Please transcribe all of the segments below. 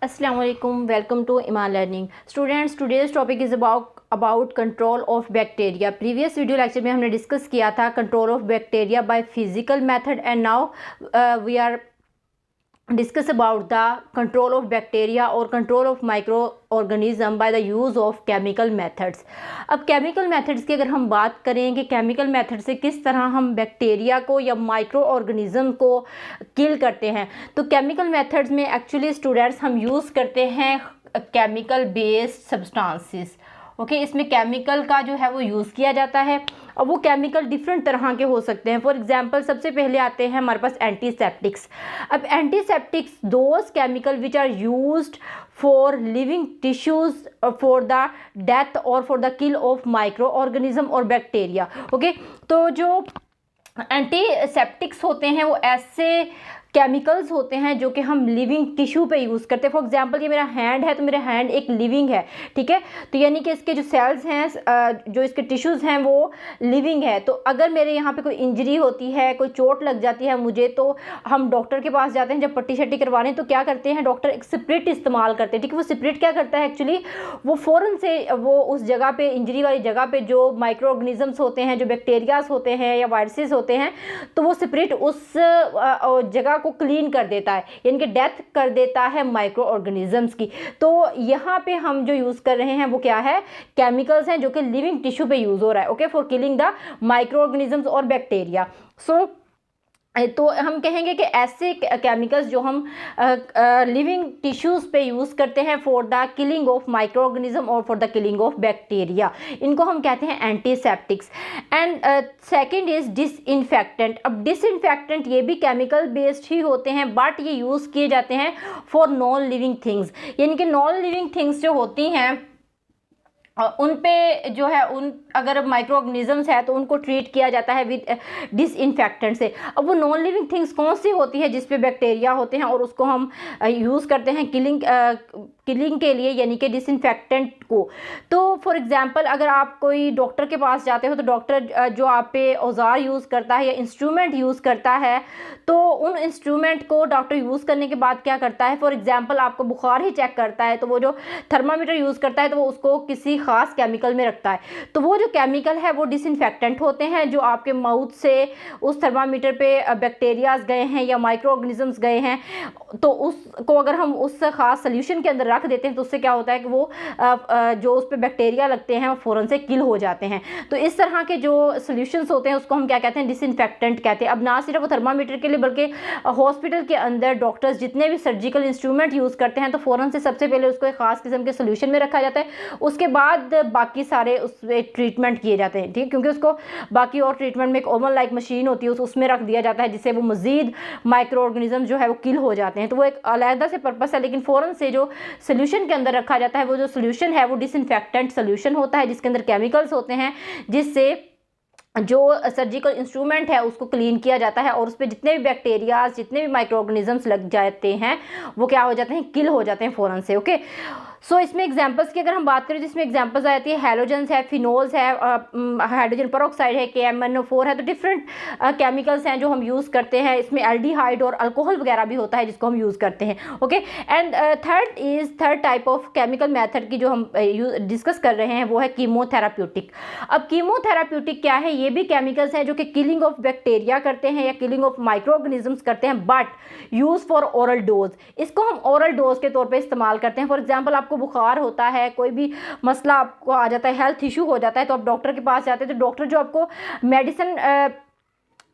Assalamu alaikum. Welcome to Iman Learning. Students, today's topic is about control of bacteria. Previous video lecture में हमने discuss किया था control of bacteria by physical method and now we are discuss about the control of bacteria or control of microorganism by the use of chemical methods. अब chemical methods की अगर हम बात करें कि chemical method से किस तरह हम बैक्टीरिया को या माइक्रो ऑर्गेनिज्म को किल करते हैं, तो chemical methods में एक्चुअली स्टूडेंट्स हम यूज़ करते हैं केमिकल बेस्ड सब्सटेंसेस. ओके, इसमें केमिकल का जो है वो यूज़ किया जाता है और वो केमिकल डिफरेंट तरह के हो सकते हैं. फॉर एग्जांपल सबसे पहले आते हैं हमारे पास एंटीसेप्टिक्स. अब antiseptics those chemical which are used for living tissues for the death और for the kill of micro organism और बैक्टीरिया. ओके, तो जो एंटीसेप्टिक्स होते हैं वो ऐसे केमिकल्स होते हैं जो कि हम लिविंग टिश्यू पे यूज़ करते हैं. फॉर एग्जांपल ये मेरा हैंड है तो मेरा हैंड एक लिविंग है, ठीक है, तो यानी कि इसके जो सेल्स हैं, जो इसके टिश्यूज़ हैं वो लिविंग है. तो अगर मेरे यहाँ पे कोई इंजरी होती है, कोई चोट लग जाती है मुझे, तो हम डॉक्टर के पास जाते हैं जब पट्टी शट्टी करवाने, तो क्या करते हैं डॉक्टर एक स्प्रिट इस्तेमाल करते हैं. ठीक है, वो स्प्रिट क्या करता है एक्चुअली, वो फ़ौरन से वो उस जगह पे, इंजरी वाली जगह पे जो माइक्रो ऑर्गेनिजम्स होते हैं, जो बैक्टीरियाज होते हैं या वायरसेस होते हैं, तो वो स्प्रिट उस जगह को क्लीन कर देता है, यानी कि डेथ कर देता है माइक्रो ऑर्गेनिजम्स की. तो यहाँ पे हम जो यूज़ कर रहे हैं वो क्या है, केमिकल्स हैं जो कि लिविंग टिश्यू पे यूज़ हो रहा है. Okay, for killing the micro organisms और बैक्टीरिया. सो तो हम कहेंगे कि ऐसे केमिकल्स जो हम लिविंग टिश्यूज़ पे यूज़ करते हैं for the killing of micro organism और for the killing of bacteria, इनको हम कहते हैं antiseptics. And second is disinfectant. अब डिसइंफेक्टेंट ये भी केमिकल बेस्ड ही होते हैं, बट ये यूज़ किए जाते हैं फॉर नॉन लिविंग थिंग्स, यानी कि नॉन लिविंग थिंग्स जो होती हैं उन पे जो है, उन अगर माइक्रो ऑर्गेनिजम्स है तो उनको ट्रीट किया जाता है विद डिसइंफेक्टेंट से. अब वो नॉन लिविंग थिंग्स कौन सी होती है जिस पे बैक्टीरिया होते हैं और उसको हम यूज़ करते हैं किलिंग के लिए, यानी कि डिसइंफेक्टेंट को. तो फॉर एग्जांपल अगर आप कोई डॉक्टर के पास जाते हो तो डॉक्टर जो आप पे औजार यूज़ करता है या इंस्ट्रूमेंट यूज़ करता है, तो उन इंस्ट्रूमेंट को डॉक्टर यूज़ करने के बाद क्या करता है, फॉर एग्जांपल आपको बुखार ही चेक करता है तो वो जो थर्मामीटर यूज़ करता है तो वो उसको किसी ख़ास केमिकल में रखता है. तो वो जो केमिकल है वो डिसइंफेक्टेंट होते हैं, जो आपके माउथ से उस थर्मामीटर पे बैक्टीरियाज गए हैं या माइक्रो ऑर्गेनिजम्स गए हैं, तो उसको अगर हम उस ख़ास सोल्यूशन के अंदर रख देते हैं तो उससे क्या होता है कि वो जो उस पर बैक्टीरिया लगते हैं वो फ़ौरन से किल हो जाते हैं. तो इस तरह के जो सोल्यूशंस होते हैं उसको हम क्या कहते हैं, डिसइंफेक्टेंट कहते हैं. अब ना सिर्फ वो थर्मामीटर के लिए बल्कि हॉस्पिटल के अंदर डॉक्टर्स जितने भी सर्जिकल इंस्ट्रूमेंट यूज़ करते हैं तो फ़ौरन से सबसे पहले उसको एक ख़ास किस्म के सोल्यूशन में रखा जाता है, उसके बाद बाकी सारे उस पर ट्रीटमेंट किए जाते हैं. ठीक, क्योंकि उसको बाकी और ट्रीटमेंट में एक ओवन लाइक मशीन होती है, उसमें रख दिया जाता है जिससे वो मज़ीद माइक्रो ऑर्गेनिज्म जो है वो किल हो जाते हैं. तो वो एक अलग से पर्पस है, लेकिन फ़ौरन से जो सोल्यूशन के अंदर रखा जाता है वो जो सोल्यूशन है वो डिसइंफेक्टेंट सोल्यूशन होता है, जिसके अंदर केमिकल्स होते हैं जिससे जो सर्जिकल इंस्ट्रूमेंट है उसको क्लीन किया जाता है और उस पर जितने भी बैक्टीरियाज, जितने भी माइक्रो ऑर्गेनिजम्स लग जाते हैं वो क्या हो जाते हैं, किल हो जाते हैं फ़ौरन से. ओके, सो इसमें एग्जांपल्स की अगर हम बात करें जिसमें एग्जांपल्स आ जाती है हैलोजेंस है, फिनोल्स है, हाइड्रोजन पेरोक्साइड है, KMnO4 है. तो डिफरेंट केमिकल्स हैं जो हम यूज़ करते हैं. इसमें एल्डिहाइड और अल्कोहल वगैरह भी होता है जिसको हम यूज़ करते हैं. Okay, and third type of chemical method की जो हम डिस्कस कर रहे हैं वो है कीमोथेराप्यूटिक. अब कीमोथेराप्यूटिक क्या है, ये भी केमिकल्स हैं जो कि किलिंग ऑफ बैक्टीरिया करते हैं या किलिंग ऑफ माइक्रो ऑर्गेनिजम्स करते हैं, but use for oral dose. इसको हम ओरल डोज के तौर पे इस्तेमाल करते हैं. फॉर एग्जांपल आपको बुखार होता है, कोई भी मसला आपको आ जाता है, हेल्थ इशू हो जाता है, तो आप डॉक्टर के पास जाते हैं तो डॉक्टर जो आपको मेडिसिन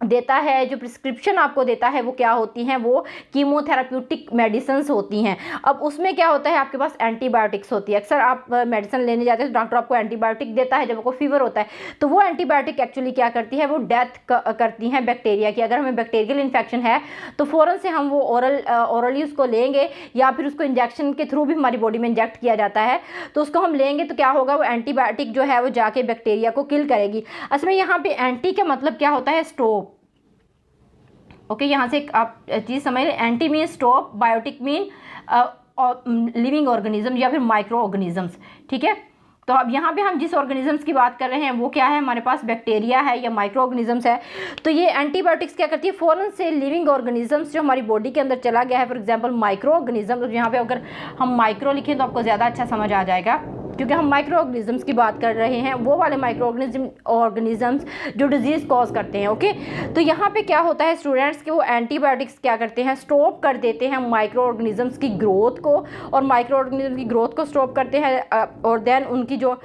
देता है, जो प्रिस्क्रिप्शन आपको देता है वो क्या होती हैं, वो कीमोथेराप्यूटिक मेडिसिन्स होती हैं. अब उसमें क्या होता है, आपके पास एंटीबायोटिक्स होती है. अक्सर आप मेडिसिन लेने जाते हैं तो डॉक्टर आपको एंटीबायोटिक देता है जब आपको फीवर होता है, तो वो एंटीबायोटिक एक्चुअली क्या करती है, वो डेथ करती हैं बैक्टीरिया की. अगर हमें बैक्टीरियल इन्फेक्शन है तो फ़ौरन से हम वो ओरली उसको लेंगे या फिर उसको इंजेक्शन के थ्रू भी हमारी बॉडी में इंजेक्ट किया जाता है, तो उसको हम लेंगे तो क्या होगा, वो एंटीबायोटिक जो है वो जाके बैक्टीरिया को किल करेगी. असल में यहाँ पे एंटी का मतलब क्या होता है, स्टॉप. ओके, यहाँ से एक आप चीज़ समझ लें, anti mean stop, biotic mean living organism या फिर माइक्रो ऑर्गेनिजम्स. ठीक है, तो अब यहाँ पे हम जिस ऑर्गेनिजम्स की बात कर रहे हैं वो क्या है, हमारे पास बैक्टीरिया है या माइक्रो ऑर्गेनिजम्स है। तो ये एंटीबायोटिक्स क्या करती है, फ़ौरन से लिविंग ऑर्गेनिजम्स जो हमारी बॉडी के अंदर चला गया है, फॉर एग्जांपल माइक्रो ऑर्गेनिज्म, तो यहाँ पे अगर हम माइक्रो लिखें तो आपको ज़्यादा अच्छा समझ आ जाएगा, क्योंकि हम माइक्रो ऑर्गेनिजम्स की बात कर रहे हैं, वो वाले माइक्रो ऑर्गेनिजम्स जो डिजीज़ कॉज करते हैं। ओके, तो यहाँ पे क्या होता है स्टूडेंट्स कि वो एंटीबायोटिक्स क्या करते हैं, स्टॉप कर देते हैं माइक्रो ऑर्गेनिजम्स की ग्रोथ को, और माइक्रो ऑर्गेनिज्म की ग्रोथ को स्टॉप करते हैं, और देन उनकी जो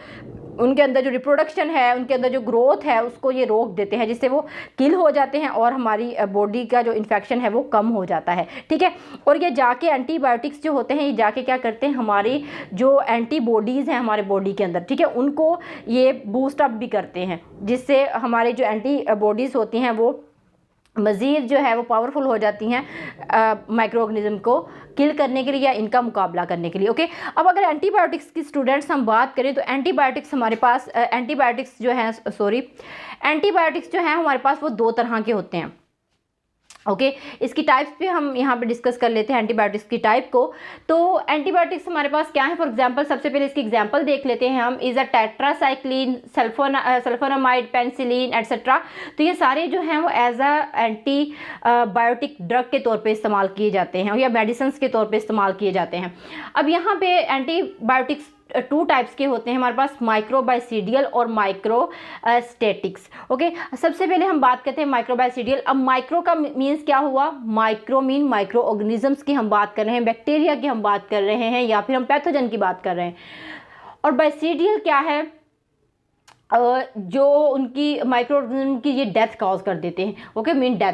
उनके अंदर जो रिप्रोडक्शन है, उनके अंदर जो ग्रोथ है उसको ये रोक देते हैं, जिससे वो किल हो जाते हैं और हमारी बॉडी का जो इन्फेक्शन है वो कम हो जाता है। ठीक है, और ये जाके एंटीबायोटिक्स जो होते हैं ये जाके क्या करते हैं, हमारी जो एंटीबॉडीज़ हैं हमारे बॉडी के अंदर, ठीक है, उनको ये बूस्ट अप भी करते हैं, जिससे हमारे जो एंटीबॉडीज़ होती हैं वो मज़ीद जो है वो पावरफुल हो जाती हैं माइक्रो ऑर्गेनिज्म को किल करने के लिए या इनका मुकाबला करने के लिए। ओके, अब अगर एंटीबायोटिक्स की स्टूडेंट्स हम बात करें तो एंटीबायोटिक्स हमारे पास एंटीबायोटिक्स जो हैं हमारे पास वो दो तरह के होते हैं। ओके, इसकी टाइप्स भी हम यहाँ पे डिस्कस कर लेते हैं एंटीबायोटिक्स की टाइप को। तो एंटीबायोटिक्स हमारे पास क्या है, फॉर एग्जांपल सबसे पहले इसकी एग्जांपल देख लेते हैं हम, is a tetracycline, sulphonamide, penicillin etcetera. तो ये सारे जो हैं वो एज अ एंटीबायोटिक ड्रग के तौर पे इस्तेमाल किए जाते हैं या मेडिसिन के तौर पे इस्तेमाल किए जाते हैं। अब यहाँ पे एंटीबायोटिक्स टू टाइप्स के होते हैं हमारे पास, माइक्रोबाइसीडियल और माइक्रोस्टेटिक्स। ओके, सबसे पहले हम बात करते हैं माइक्रोबाइसीडियल। अब माइक्रो का मीन्स क्या हुआ, माइक्रो मीन माइक्रो ऑर्गेनिजम्स की हम बात कर रहे हैं, बैक्टीरिया की हम बात कर रहे हैं, या फिर हम पैथोजन की बात कर रहे हैं। और बाइसीडियल क्या है, जो उनकी माइक्रो ऑर्गेनिज्म की ये डेथ कॉज कर देते हैं। Okay, mean death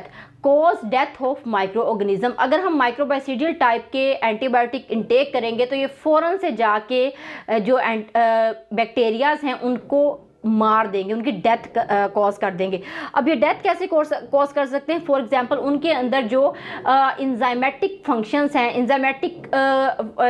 of micro organism. अगर हम माइक्रोबाइसीडियल टाइप के एंटीबायोटिक इंटेक करेंगे तो ये फ़ौरन से जाके जो बैक्टीरियाज हैं उनको मार देंगे, उनकी डेथ कॉज कर देंगे। अब ये डेथ कैसे कॉज कर सकते हैं, फॉर एग्जांपल उनके अंदर जो इंजाइमेटिक फंक्शंस हैं, इंजाइमेटिक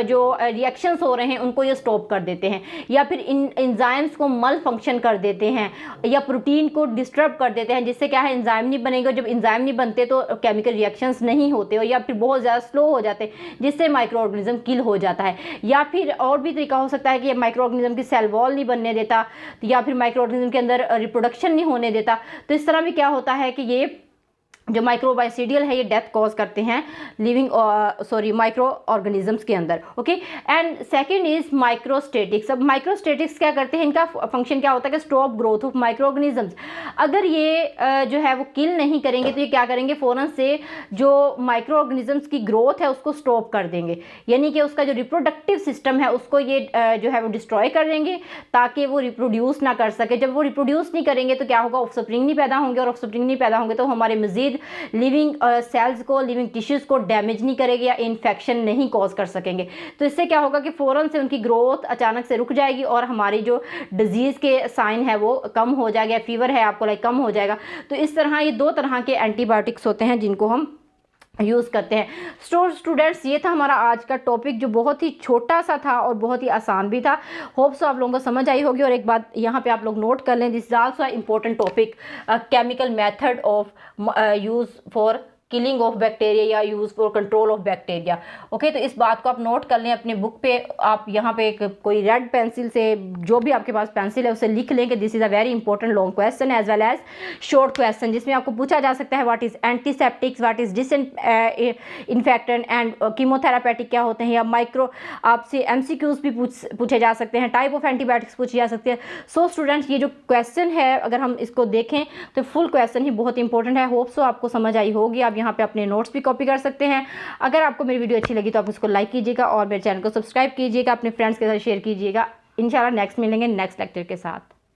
जो रिएक्शंस हो रहे हैं उनको ये स्टॉप कर देते हैं, या फिर इन एंजाइम्स को मल फंक्शन कर देते हैं, या प्रोटीन को डिस्टर्ब कर देते हैं, जिससे क्या है एंजाइम नहीं बनेंगे। जब एंजाइम नहीं बनते तो केमिकल रिएक्शंस नहीं होते, या फिर बहुत ज़्यादा स्लो हो जाते हैं, जिससे माइक्रो ऑर्गेनिज्म किल हो जाता है। या फिर और भी तरीका हो सकता है कि माइक्रो ऑर्गेनिज्म की सेल वॉल नहीं बनने देता, या फिर माइक्रो ऑर्गेनिज्म के अंदर रिप्रोडक्शन नहीं होने देता। तो इस तरह भी क्या होता है कि ये जो माइक्रोबाइसीडियल है ये डेथ कॉज करते हैं माइक्रो ऑर्गेनिजम्स के अंदर। Okay, and second is microstatics. अब माइक्रोस्टेटिक्स क्या करते हैं, इनका फंक्शन क्या होता है कि stop growth of micro organisms. अगर ये जो है वो किल नहीं करेंगे तो ये क्या करेंगे, फ़ौरन से जो माइक्रो ऑर्गेनिजम्स की ग्रोथ है उसको स्टॉप कर देंगे, यानी कि उसका जो रिप्रोडक्टिव सिस्टम है उसको ये जो है वो डिस्ट्रॉय कर देंगे ताकि वो रिप्रोड्यूस ना कर सके। जब वो रिप्रोड्यूस नहीं करेंगे तो क्या होगा, ऑफस्प्रिंग नहीं पैदा होंगे, और ऑफस्प्रिंग नहीं पैदा होंगे तो हमारे मजीद लिविंग सेल्स को, लिविंग टिश्यूज़ को डैमेज नहीं करेंगे या इन्फेक्शन नहीं कॉज कर सकेंगे। तो इससे क्या होगा कि फ़ौरन से उनकी ग्रोथ अचानक से रुक जाएगी और हमारी जो डिजीज़ के साइन है वो कम हो जाएगा, फीवर है आपको कम हो जाएगा। तो इस तरह ये दो तरह के एंटीबायोटिक्स होते हैं जिनको हम यूज़ करते हैं। स्टूडेंट्स, ये था हमारा आज का टॉपिक जो बहुत ही छोटा सा था और बहुत ही आसान भी था। होप सो आप लोगों को समझ आई होगी। और एक बात यहाँ पे आप लोग नोट कर लें, this is also important topic, chemical method of use for killing of bacteria या use for control of bacteria. Okay, तो इस बात को आप नोट कर लें अपने बुक पे। आप यहाँ पे एक कोई रेड पेंसिल से, जो भी आपके पास पेंसिल है उसे लिख लें कि this is a very important long question as well as short question, जिसमें आपको पूछा जा सकता है what is antiseptics, what is disinfectant and chemotherapeutic क्या होते हैं, या माइक्रो आपसे MCQs भी पूछे जा सकते हैं, टाइप ऑफ एंटीबायोटिक्स पूछे जा सकते हैं। सो स्टूडेंट्स, ये जो क्वेश्चन है अगर हम इसको देखें तो फुल क्वेश्चन ही बहुत इंपॉर्टेंट है। होप सो आपको समझ आई होगी। आप यहाँ पे अपने नोट्स भी कॉपी कर सकते हैं। अगर आपको मेरी वीडियो अच्छी लगी तो आप उसको लाइक कीजिएगा और मेरे चैनल को सब्सक्राइब कीजिएगा, अपने फ्रेंड्स के साथ शेयर कीजिएगा। इंशाल्लाह नेक्स्ट मिलेंगे नेक्स्ट लेक्चर के साथ।